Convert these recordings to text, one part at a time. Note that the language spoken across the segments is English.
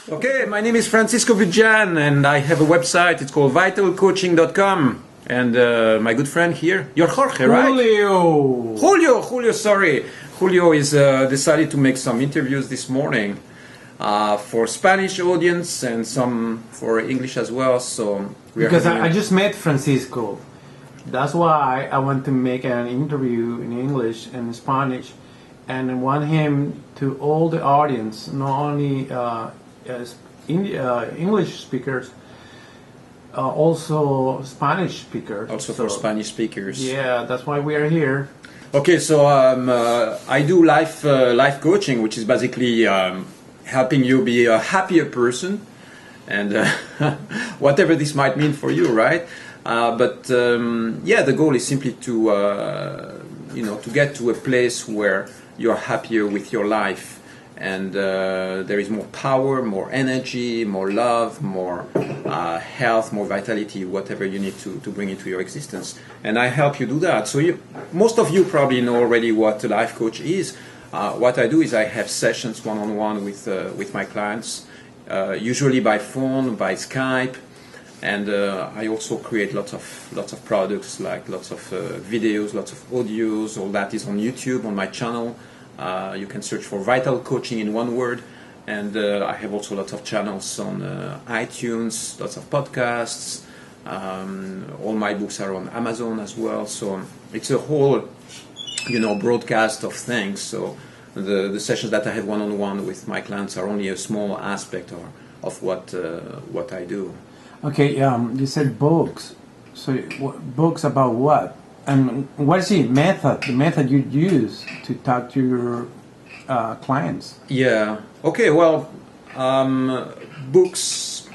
Okay, my name is Francisco Vijan and I have a website. It's called vitalcoaching.com. And my good friend here, you're Jorge, right? Julio, sorry. Julio is decided to make some interviews this morning for Spanish audience and some for English as well. So because I just met Francisco. That's why I want to make an interview in English and Spanish, and I want him to all the audience, not only English speakers, also Spanish speakers. Also for Spanish speakers. Yeah, that's why we are here. Okay, so I do life coaching, which is basically helping you be a happier person, and whatever this might mean for you, right? But the goal is simply to to get to a place where you're happier with your life, and there is more power, more energy, more love, more health, more vitality, whatever you need to bring into your existence. And I help you do that. So most of you probably know already what a life coach is. What I do is I have sessions one-on-one with my clients, usually by phone, by Skype. And I also create lots of products, like lots of videos, lots of audios. All that is on YouTube, on my channel. You can search for Vital Coaching in one word. And I have also lots of channels on iTunes, lots of podcasts. All my books are on Amazon as well. So it's a whole, broadcast of things. So the sessions that I have one-on-one with my clients are only a small aspect of what I do. Okay, you said books. So books about what? And what is the method you use to talk to your clients? Yeah. Okay, well, books,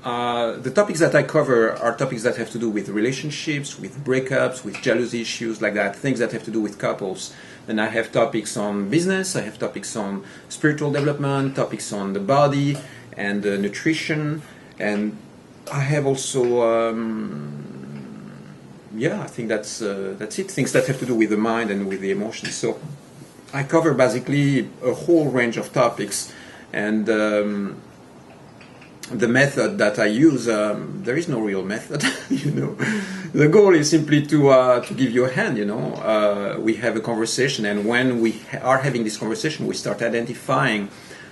the topics that I cover are topics that have to do with relationships, with breakups, with jealousy issues, like that, things that have to do with couples. And I have topics on business, I have topics on spiritual development, topics on the body and nutrition, and I have also, I think that's it. Things that have to do with the mind and with the emotions. So I cover basically a whole range of topics, and the method that I use, there is no real method. The goal is simply to give you a hand. We have a conversation, and when we are having this conversation, we start identifying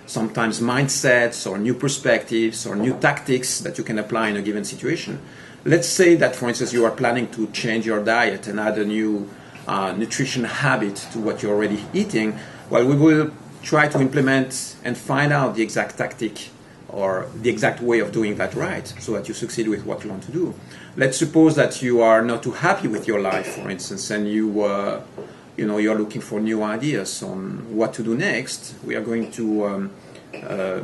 sometimes mindsets or new perspectives or new tactics that you can apply in a given situation. Let's say that, for instance, you are planning to change your diet and add a new nutrition habit to what you're already eating. Well, we will try to implement and find out the exact tactic or the exact way of doing that right, so that you succeed with what you want to do. Let's suppose that you are not too happy with your life, for instance, and you're looking for new ideas on what to do next. We are going to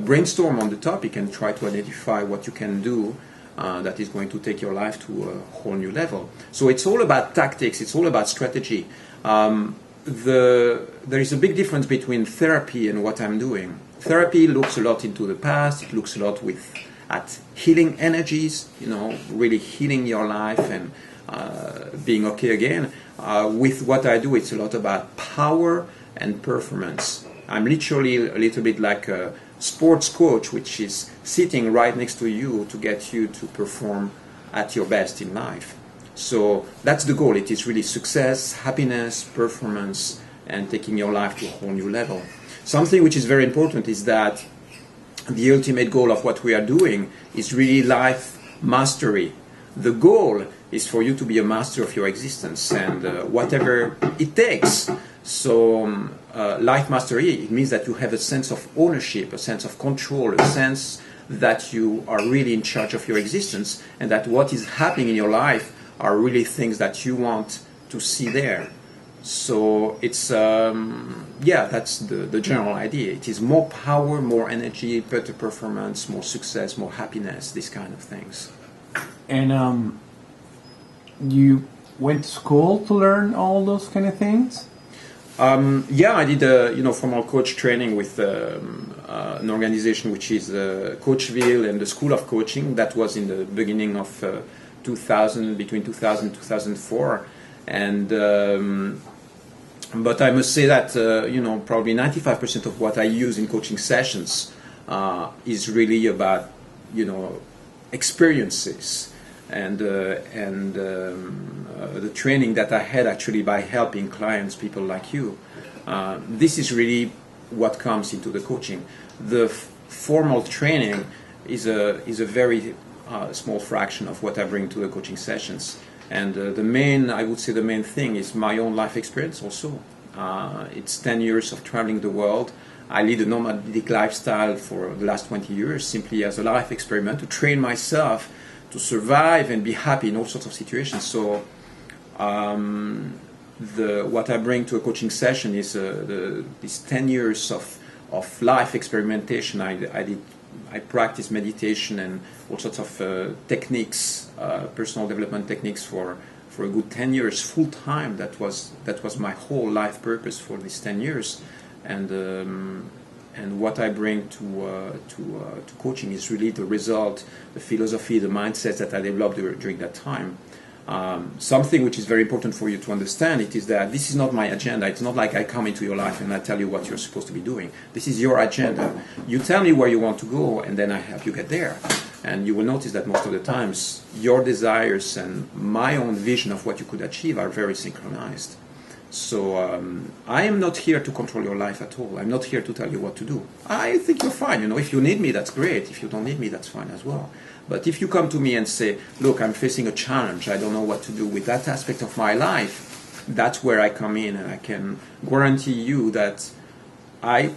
brainstorm on the topic and try to identify what you can do that is going to take your life to a whole new level. So it's all about tactics, it's all about strategy. There is a big difference between therapy and what I'm doing. Therapy looks a lot into the past, it looks a lot at healing energies, really healing your life and being okay again. With what I do, it's a lot about power and performance. I'm literally a little bit like a sports coach, which is sitting right next to you to get you to perform at your best in life. So that's the goal. It is really success, happiness, performance, and taking your life to a whole new level. Something which is very important is that the ultimate goal of what we are doing is really life mastery. The goal is for you to be a master of your existence and whatever it takes. So life mastery, it means that you have a sense of ownership, a sense of control, a sense that you are really in charge of your existence, and that what is happening in your life are really things that you want to see there. So it's, that's the general idea. It is more power, more energy, better performance, more success, more happiness, these kind of things. And you went to school to learn all those kind of things? I did formal coach training with an organization which is Coachville and the School of Coaching. That was in the beginning of 2000, between 2000 and 2004. And but I must say that probably 95% of what I use in coaching sessions is really about, experiences and the training that I had actually by helping clients, people like you. This is really what comes into the coaching. The formal training is a very small fraction of what I bring to the coaching sessions. And I would say the main thing is my own life experience also. It's 10 years of traveling the world. I lead a nomadic lifestyle for the last 20 years simply as a life experiment to train myself to survive and be happy in all sorts of situations. So what I bring to a coaching session is these 10 years of life experimentation. I practice meditation and all sorts of techniques, personal development techniques for a good 10 years full time. That was my whole life purpose for these 10 years. And what I bring to coaching is really the result, the philosophy, the mindset that I developed during that time. Something which is very important for you to understand it is that this is not my agenda. It's not like I come into your life and I tell you what you're supposed to be doing. This is your agenda. You tell me where you want to go and then I help you get there. And you will notice that most of the times your desires and my own vision of what you could achieve are very synchronized. So I am not here to control your life at all. I'm not here to tell you what to do. I think you're fine. If you need me, that's great. If you don't need me, that's fine as well. But if you come to me and say, look, I'm facing a challenge, I don't know what to do with that aspect of my life, that's where I come in, and I can guarantee you that the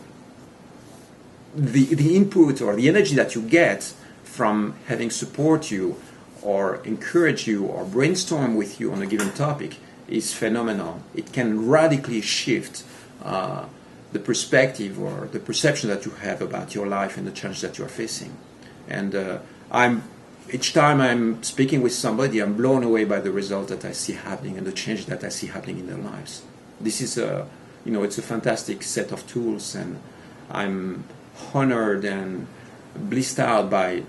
input or the energy that you get from having support you or encourage you or brainstorm with you on a given topic is phenomenal. It can radically shift the perspective or the perception that you have about your life and the challenge that you are facing. And each time I'm speaking with somebody, I'm blown away by the result that I see happening and the change that I see happening in their lives. This is it's a fantastic set of tools, and I'm honored and blissed out by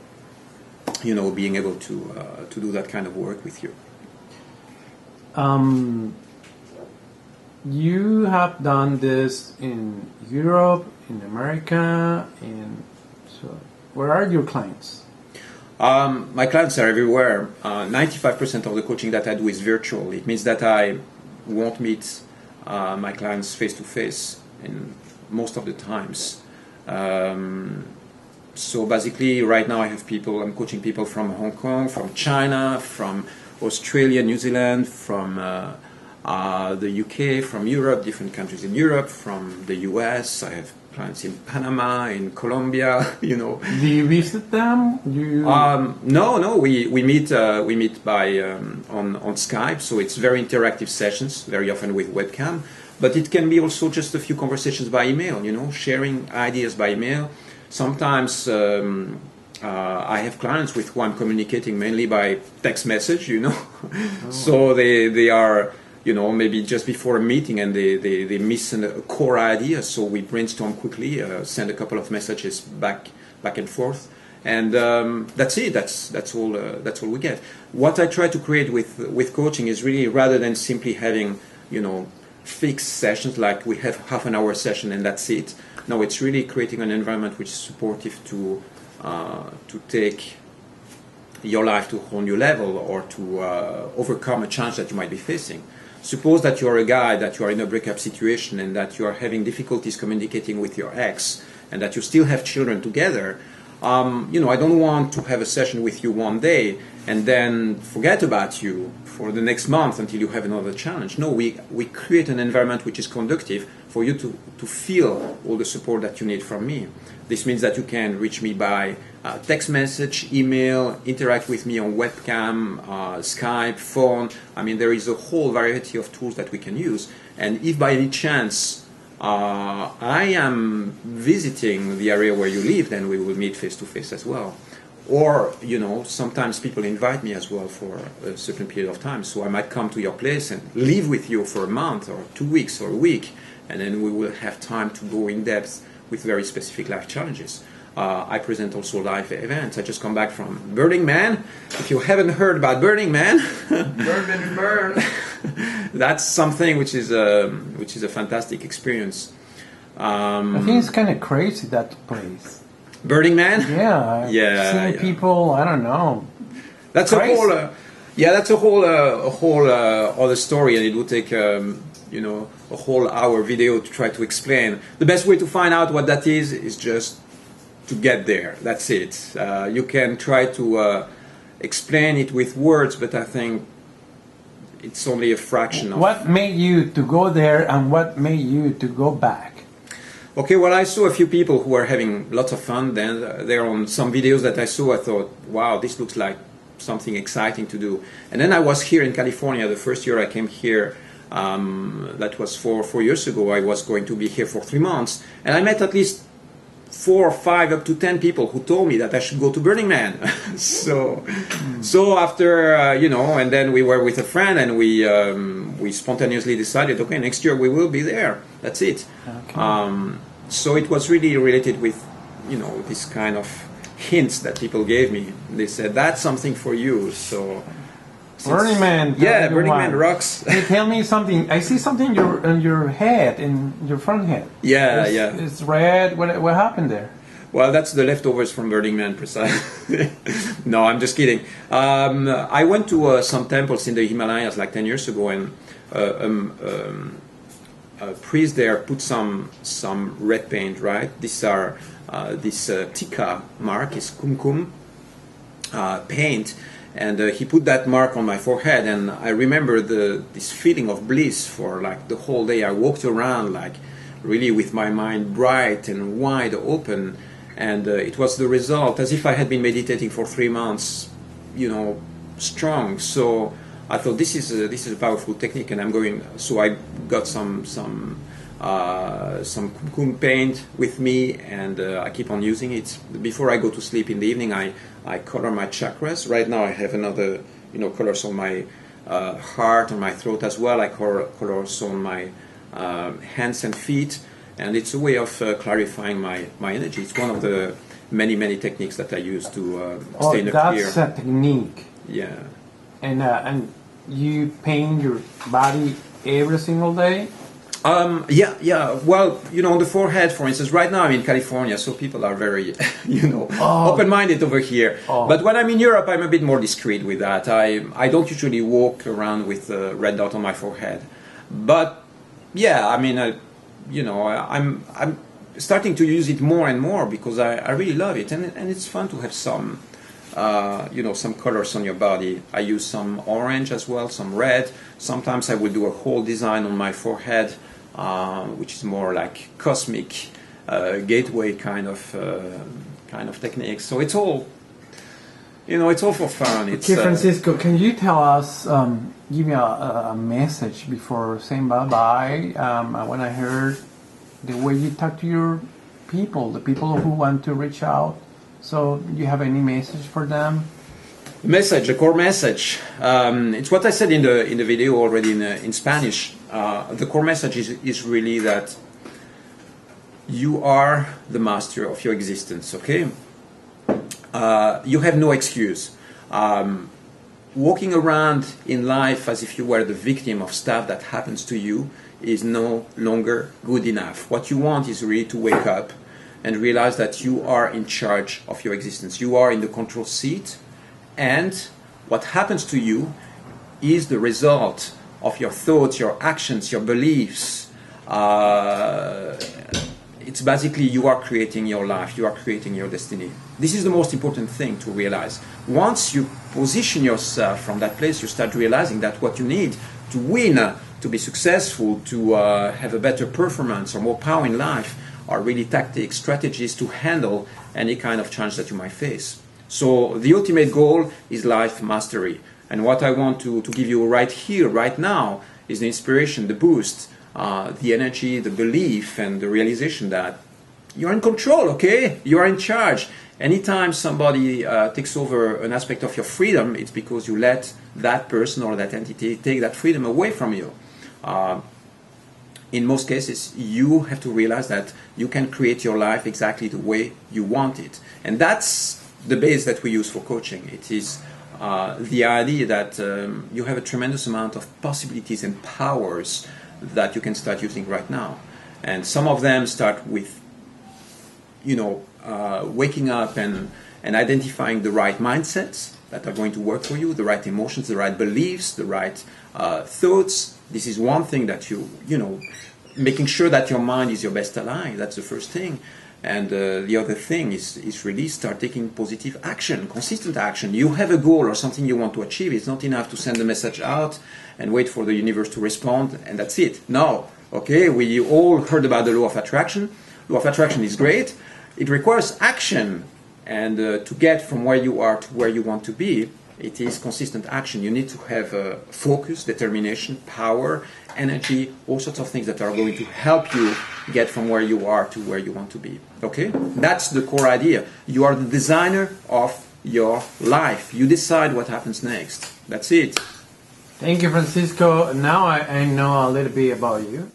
being able to do that kind of work with you. You have done this in Europe, in America, so where are your clients? My clients are everywhere. 95% of the coaching that I do is virtual. It means that I won't meet my clients face to face in most of the times. So basically, right now I'm coaching people from Hong Kong, from China, from Australia, New Zealand, from the UK, from Europe, different countries in Europe, from the US. I have clients in Panama, in Colombia. Do you visit them? No. We meet by on Skype. So it's very interactive sessions, very often with webcam. But it can be also just a few conversations by email. Sharing ideas by email. Sometimes I have clients with who I'm communicating mainly by text message. Oh. So they are. Maybe just before a meeting and they miss a core idea, so we brainstorm quickly, send a couple of messages back and forth, and that's it. That's all we get. What I try to create with coaching is really, rather than simply having fixed sessions like we have half an hour session and that's it. No, it's really creating an environment which is supportive to take your life to a whole new level or to overcome a challenge that you might be facing. Suppose that you are a guy, that you are in a breakup situation and that you are having difficulties communicating with your ex and that you still have children together. I don't want to have a session with you one day and then forget about you for the next month until you have another challenge. No, we create an environment which is conducive for you to feel all the support that you need from me. This means that you can reach me by text message, email, interact with me on webcam, Skype, phone. There is a whole variety of tools that we can use. And if by any chance I am visiting the area where you live, then we will meet face to face as well. Or, sometimes people invite me as well for a certain period of time. So I might come to your place and live with you for a month or 2 weeks or a week. And then we will have time to go in depth with very specific life challenges. I present also live events. I just come back from Burning Man. If you haven't heard about Burning Man, burn. That's something which is a fantastic experience. I think it's kind of crazy, that place. Burning Man. Yeah, Yeah, seeing yeah. people. I don't know. That's Crazy. a whole, yeah, that's a whole other story, and it would take, a whole hour video to try to explain. The best way to find out what that is just to get there. That's it. You can try to explain it with words, but I think it's only a fraction of. What made you to go there, and what made you to go back? Okay, well, I saw a few people who were having lots of fun. Then there on some videos that I saw, I thought, wow, this looks like something exciting to do. And then I was here in California the first year I came here. That was 4 years ago. I was going to be here for 3 months, and I met at least 4 or 5 up to 10 people who told me that I should go to Burning Man. so after and then we were with a friend, and we spontaneously decided, okay, next year we will be there. That's it. Okay. So it was really related with this kind of hints that people gave me. They said that's something for you. So Burning Man. Yeah, Burning Man rocks. Hey, tell me something. I see something in your head, in your front head. Yeah, It's red. What happened there? Well, that's the leftovers from Burning Man, precisely. No, I'm just kidding. I went to some temples in the Himalayas like 10 years ago, and a priest there put some red paint, right? These are this tika mark is kumkum paint, and he put that mark on my forehead, and I remember this feeling of bliss for like the whole day. I walked around like really with my mind bright and wide open, and it was the result as if I had been meditating for 3 months, strong. So I thought this is a powerful technique, and I'm going. So I got some kumkum paint with me, and I keep on using it. Before I go to sleep in the evening, I color my chakras. Right now I have another colors on my heart, on my throat as well. I colors on my hands and feet, and it's a way of clarifying my energy. It's one of the many techniques that I use to stay in the clear. That's a technique. Yeah. And you paint your body every single day? Yeah. Well, on the forehead, for instance, right now I'm in California, so people are very, open-minded over here. Oh. But when I'm in Europe, I'm a bit more discreet with that. I don't usually walk around with a red dot on my forehead. But yeah, I mean, I'm starting to use it more and more because I really love it, and it's fun to have some colors on your body. I use some orange as well, some red. Sometimes I will do a whole design on my forehead, which is more like cosmic gateway kind of technique. So it's all, it's all for fun. Okay, Francisco, can you tell us, give me a message before saying bye-bye? When I heard the way you talk to your people, the people who want to reach out. So, do you have any message for them? A core message. It's what I said in the video already in Spanish. The core message is really that you are the master of your existence. Okay, you have no excuse. Walking around in life as if you were the victim of stuff that happens to you is no longer good enough. What you want is really to wake up and realize that you are in charge of your existence. You are in the control seat, and what happens to you is the result of your thoughts, your actions, your beliefs. It's basically you are creating your life, you are creating your destiny. This is the most important thing to realize. Once you position yourself from that place, you start realizing that what you need to win, to be successful, to have a better performance or more power in life, are really tactics, strategies to handle any kind of challenge that you might face. So the ultimate goal is life mastery. And what I want to give you right here, right now, is the inspiration, the boost, the energy, the belief, and the realization that you're in control, okay? You are in charge. Anytime somebody takes over an aspect of your freedom, it's because you let that person or that entity take that freedom away from you. In most cases, you have to realize that you can create your life exactly the way you want it. And that's the base that we use for coaching. It is the idea that you have a tremendous amount of possibilities and powers that you can start using right now. And some of them start with, waking up and identifying the right mindsets that are going to work for you, the right emotions, the right beliefs, the right thoughts. This is one thing that making sure that your mind is your best ally. That's the first thing. And the other thing is really start taking positive action, consistent action. You have a goal or something you want to achieve. It's not enough to send a message out and wait for the universe to respond and that's it. No. Okay, we all heard about the law of attraction. Law of attraction is great. It requires action. And to get from where you are to where you want to be, it is consistent action. You need to have focus, determination, power, energy, all sorts of things that are going to help you get from where you are to where you want to be. Okay? That's the core idea. You are the designer of your life. You decide what happens next. That's it. Thank you, Francisco. Now I know a little bit about you.